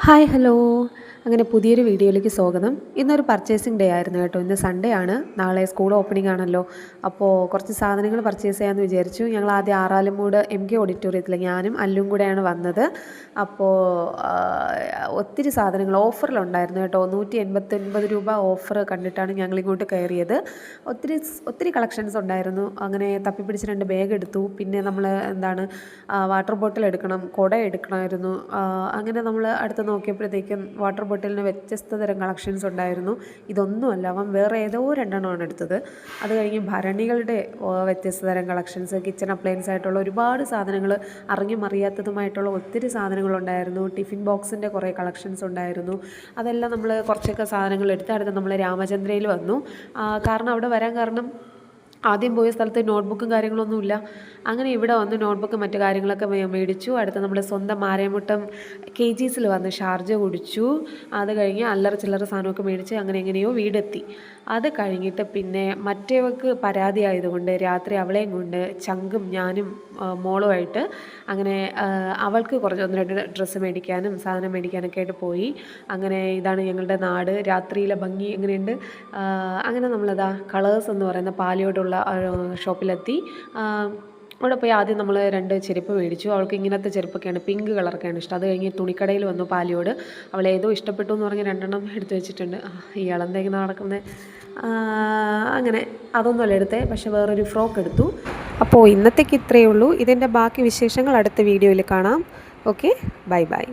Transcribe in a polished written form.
Hi hello അങ്ങനെ പുതിയൊരു വീഡിയോയിലേക്ക് സ്വാഗതം. ഇന്നൊരു പർച്ചേസിങ് ഡേ ആയിരുന്നു കേട്ടോ. ഇന്ന് സൺഡേ ആണ്, നാളെ സ്കൂൾ ഓപ്പണിംഗ് ആണല്ലോ. അപ്പോൾ കുറച്ച് സാധനങ്ങൾ പർച്ചേസ് ചെയ്യാമെന്ന് വിചാരിച്ചു. ഞങ്ങൾ ആദ്യം ആറാലുമൂട് MK ഓഡിറ്റോറിയത്തിൽ ഞാനും അല്ലും കൂടെയാണ് വന്നത്. അപ്പോൾ ഒത്തിരി സാധനങ്ങൾ ഓഫറിലുണ്ടായിരുന്നു കേട്ടോ. 189 രൂപ ഓഫർ കണ്ടിട്ടാണ് ഞങ്ങളിങ്ങോട്ട് കയറിയത്. ഒത്തിരി കളക്ഷൻസ് ഉണ്ടായിരുന്നു. അങ്ങനെ തപ്പിപ്പിടിച്ച് 2 ബാഗ് എടുത്തു. പിന്നെ നമ്മൾ വാട്ടർ ബോട്ടിൽ എടുക്കണം, കുട എടുക്കണമായിരുന്നു. അങ്ങനെ നമ്മൾ അടുത്ത് നോക്കിയപ്പോഴത്തേക്കും വാട്ടർ ബോട്ടിലിന് വ്യത്യസ്ത തരം കളക്ഷൻസ് ഉണ്ടായിരുന്നു. ഇതൊന്നുമല്ല, അവൻ വേറെ ഏതോ 2 എണ്ണമാണ് എടുത്തത്. അത് കഴിഞ്ഞ് ഭരണികളുടെ വ്യത്യസ്ത തരം കളക്ഷൻസ്, കിച്ചൺ അപ്ലയൻസ് ആയിട്ടുള്ള ഒരുപാട് സാധനങ്ങൾ, അറിഞ്ഞും അറിയാത്തതുമായിട്ടുള്ള ഒത്തിരി സാധനങ്ങളുണ്ടായിരുന്നു. ടിഫിൻ ബോക്സിൻ്റെ കുറേ കളക്ഷൻസ് ഉണ്ടായിരുന്നു. അതെല്ലാം നമ്മൾ കുറച്ചൊക്കെ സാധനങ്ങൾ എടുത്ത് അടുത്ത് നമ്മൾ രാമചന്ദ്രയിൽ വന്നു. കാരണം അവിടെ വരാൻ കാരണം ആദ്യം പോയ സ്ഥലത്ത് നോട്ട്ബുക്കും കാര്യങ്ങളൊന്നുമില്ല. അങ്ങനെ ഇവിടെ വന്ന് നോട്ട്ബുക്കും മറ്റു കാര്യങ്ങളൊക്കെ മേടിച്ചു. അടുത്ത് നമ്മൾ സ്വന്തം മാരേമുട്ടം KGസിൽ വന്ന് ഷാർജ കുടിച്ചു. അത് കഴിഞ്ഞ് അല്ലറ ചില്ലറ സാധനമൊക്കെ മേടിച്ച് അങ്ങനെ എങ്ങനെയോ വീടെത്തി. അത് കഴിഞ്ഞിട്ട് പിന്നെ മറ്റേവൾക്ക് പരാതി ആയതുകൊണ്ട് രാത്രി അവളെയും കൊണ്ട് ചങ്കും ഞാനും മോളുമായിട്ട് അങ്ങനെ അവൾക്ക് കുറച്ച് 1-2 ഡ്രസ്സ് മേടിക്കാനും സാധനം മേടിക്കാനൊക്കെ ആയിട്ട് പോയി. അങ്ങനെ ഇതാണ് ഞങ്ങളുടെ നാട്, രാത്രിയിലെ ഭംഗി എങ്ങനെയുണ്ട്. അങ്ങനെ നമ്മളതാ കളേഴ്സ് എന്ന് പറയുന്ന പാലിയോടുള്ള ഷോപ്പിലെത്തി. അവിടെ പോയി ആദ്യം നമ്മൾ 2 ചെരുപ്പ് മേടിച്ചു. അവൾക്ക് ഇങ്ങനത്തെ ചെരുപ്പൊക്കെയാണ്, പിങ്ക് കളറൊക്കെയാണ് ഇഷ്ടം. അത് കഴിഞ്ഞ് തുണിക്കടയിൽ വന്നു പാലിയോട്. അവൾ ഏതോ ഇഷ്ടപ്പെട്ടു എന്ന് പറഞ്ഞ് 2 എണ്ണം എടുത്ത് വെച്ചിട്ടുണ്ട്. ഇയാളെന്തെങ്കിലും നടക്കുന്നത്. അങ്ങനെ അതൊന്നുമല്ല എടുത്തേ, പക്ഷെ വേറൊരു ഫ്രോക്ക് എടുത്തു. അപ്പോൾ ഇന്നത്തേക്ക് ഇത്രയേ ഉള്ളൂ. ഇതിൻ്റെ ബാക്കി വിശേഷങ്ങൾ അടുത്ത വീഡിയോയിൽ കാണാം. Okay, bye bye.